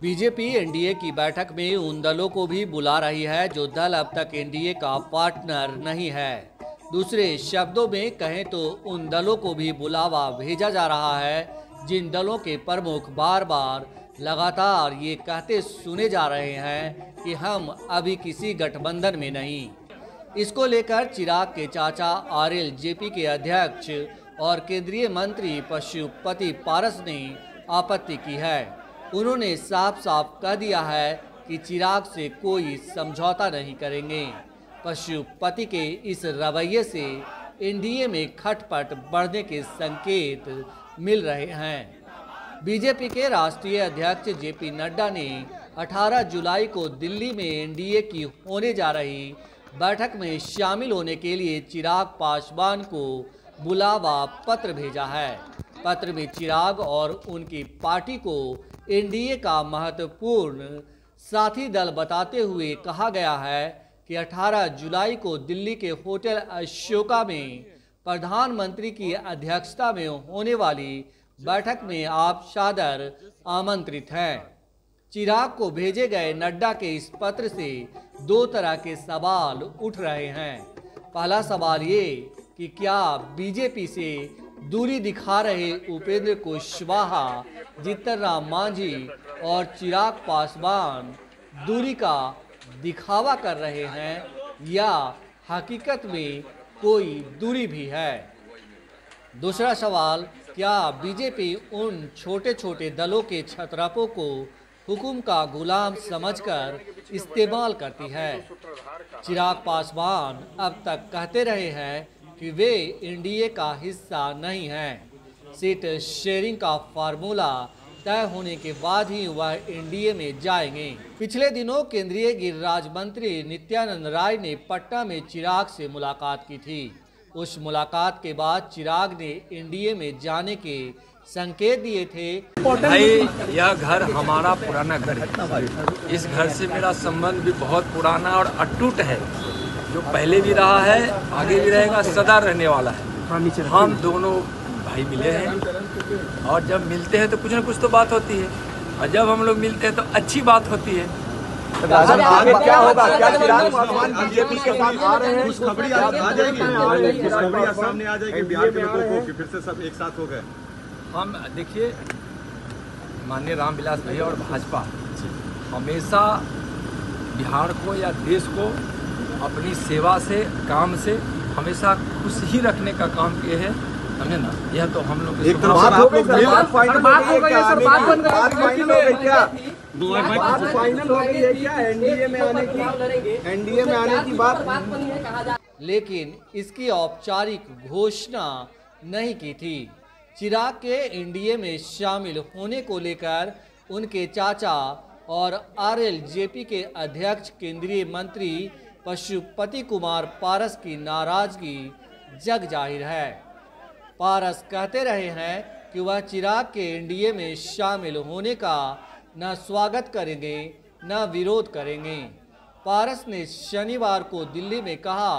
BJP NDA की बैठक में उन दलों को भी बुला रही है जो दल अब तक एनडीए का पार्टनर नहीं है। दूसरे शब्दों में कहें तो उन दलों को भी बुलावा भेजा जा रहा है जिन दलों के प्रमुख बार बार लगातार ये कहते सुने जा रहे हैं कि हम अभी किसी गठबंधन में नहीं। इसको लेकर चिराग के चाचा आरएलजेपी के अध्यक्ष और केंद्रीय मंत्री पशुपति पारस ने आपत्ति की है। उन्होंने साफ साफ कह दिया है कि चिराग से कोई समझौता नहीं करेंगे। पशुपति के इस रवैये से एनडीए में खटपट बढ़ने के संकेत मिल रहे हैं। बीजेपी के राष्ट्रीय अध्यक्ष जेपी नड्डा ने 18 जुलाई को दिल्ली में एनडीए की होने जा रही बैठक में शामिल होने के लिए चिराग पासवान को बुलावा पत्र भेजा है। पत्र में चिराग और उनकी पार्टी को एनडीए का महत्वपूर्ण साथी दल बताते हुए कहा गया है कि 18 जुलाई को दिल्ली के होटल अशोका में प्रधानमंत्री की अध्यक्षता में होने वाली बैठक में आप सादर आमंत्रित हैं। चिराग को भेजे गए नड्डा के इस पत्र से दो तरह के सवाल उठ रहे हैं। पहला सवाल ये कि क्या बीजेपी से दूरी दिखा रहे उपेंद्र कुशवाहा, जीतन राम मांझी और चिराग पासवान दूरी का दिखावा कर रहे हैं या हकीकत में कोई दूरी भी है। दूसरा सवाल, क्या बीजेपी उन छोटे छोटे दलों के छतरापों को हुकुम का गुलाम समझकर इस्तेमाल करती है। चिराग पासवान अब तक कहते रहे हैं कि वे एनडीए का हिस्सा नहीं हैं। सीट शेयरिंग का फार्मूला तय होने के बाद ही वह एनडीए में जाएंगे। पिछले दिनों केंद्रीय गृह राज्य मंत्री नित्यानंद राय ने पटना में चिराग से मुलाकात की थी। उस मुलाकात के बाद चिराग ने एनडीए में जाने के संकेत दिए थे। भाई, यह घर हमारा पुराना घर है। इस घर से मेरा संबंध भी बहुत पुराना और अटूट है, जो पहले भी रहा है, आगे भी रहेगा, सदा रहने वाला है। हम दोनों भाई मिले हैं और जब मिलते हैं तो कुछ न कुछ तो बात होती है, और जब हम लोग मिलते हैं तो अच्छी बात होती है। आगे क्या होगा? क्या चिराग पासवान बीजेपी के साथ आ रहे हैं? खुशखबरी आ जाएगी, खुशखबरी सामने आ जाएगी बिहार के लोगों को कि फिर से सब एक साथ हो गए। हम देखिए, माननीय रामविलास भैया और भाजपा हमेशा बिहार को या देश को अपनी सेवा से, काम से हमेशा खुश ही रखने का काम किए हैं, समझे ना। यह तो हम लोग एक तरफ बात हो गई, बात फाइनल हो गई है क्या एनडीए में आने की बात? लेकिन इसकी औपचारिक घोषणा नहीं की थी। चिराग के एनडीए में शामिल होने को लेकर उनके चाचा और आरएलजेपी के अध्यक्ष केंद्रीय मंत्री पशुपति कुमार पारस की नाराजगी जग जाहिर है। पारस कहते रहे हैं कि वह चिराग के एनडीए में शामिल होने का न स्वागत करेंगे न विरोध करेंगे। पारस ने शनिवार को दिल्ली में कहा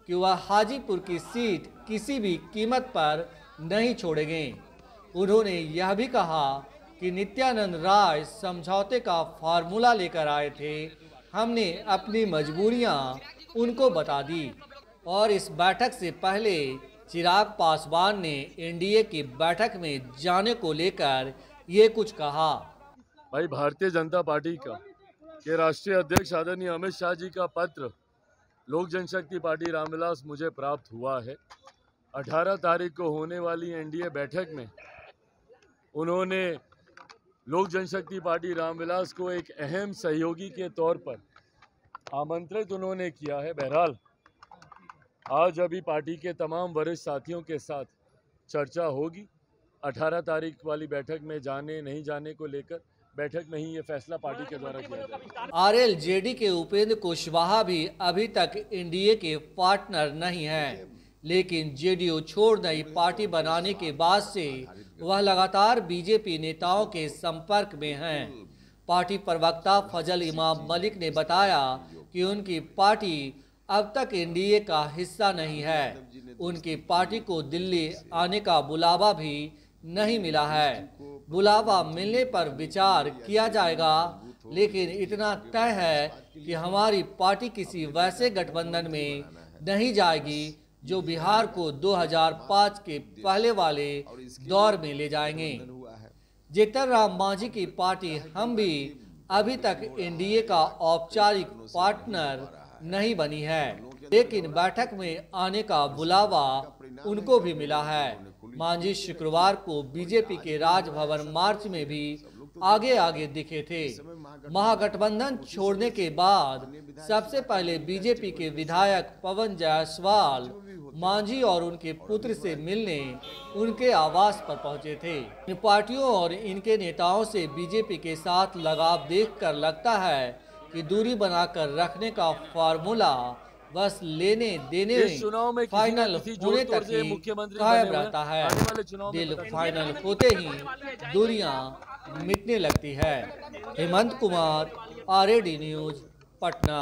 कि वह हाजीपुर की सीट किसी भी कीमत पर नहीं छोड़ेंगे। उन्होंने यह भी कहा कि नित्यानंद राय समझौते का फार्मूला लेकर आए थे, हमने अपनी मजबूरियां उनको बता दी। और इस बैठक से पहले चिराग पासवान ने एनडीए की बैठक में जाने को लेकर ये कुछ कहा। भाई, भारतीय जनता पार्टी के राष्ट्रीय अध्यक्ष आदरणीय अमित शाह जी का पत्र लोक जनशक्ति पार्टी रामविलास मुझे प्राप्त हुआ है। 18 तारीख को होने वाली एनडीए बैठक में उन्होंने लोक जनशक्ति पार्टी रामविलास को एक अहम सहयोगी के तौर पर आमंत्रित उन्होंने किया है। बहरहाल, आज अभी पार्टी के तमाम वरिष्ठ साथियों के साथ चर्चा होगी। 18 तारीख वाली बैठक में जाने नहीं जाने को लेकर बैठक नहीं, ये फैसला पार्टी के द्वारा किया जाएगा। आरएलजेडी के उपेंद्र कुशवाहा भी अभी तक एनडीए के पार्टनर नहीं हैं, लेकिन जेडीयू छोड़ नई पार्टी बनाने के बाद से वह लगातार बीजेपी नेताओं के संपर्क में हैं। पार्टी प्रवक्ता फजल इमाम मलिक ने बताया कि उनकी पार्टी अब तक एनडीए का हिस्सा नहीं है। उनकी पार्टी को दिल्ली आने का बुलावा भी नहीं मिला है। बुलावा मिलने पर विचार किया जाएगा, लेकिन इतना तय है कि हमारी पार्टी किसी वैसे गठबंधन में नहीं जाएगी जो बिहार को 2005 के पहले वाले दौर में ले जाएंगे। जीतन राम मांझी की पार्टी हम भी अभी तक एनडीए का औपचारिक पार्टनर नहीं बनी है, लेकिन बैठक में आने का बुलावा उनको भी मिला है। मांझी शुक्रवार को बीजेपी के राजभवन मार्च में भी आगे आगे दिखे थे। महागठबंधन छोड़ने के बाद सबसे पहले बीजेपी के विधायक पवन जायसवाल मांझी और उनके पुत्र से मिलने उनके आवास पर पहुंचे थे। इन पार्टियों और इनके नेताओं से बीजेपी के साथ लगाव देखकर लगता है कि दूरी बनाकर रखने का फार्मूला बस लेने देने में फाइनल होने तक ही कायम रहता है। दिल फाइनल होते ही दूरियां मिटने लगती है। Hemant Kumar, RAD news, Patna.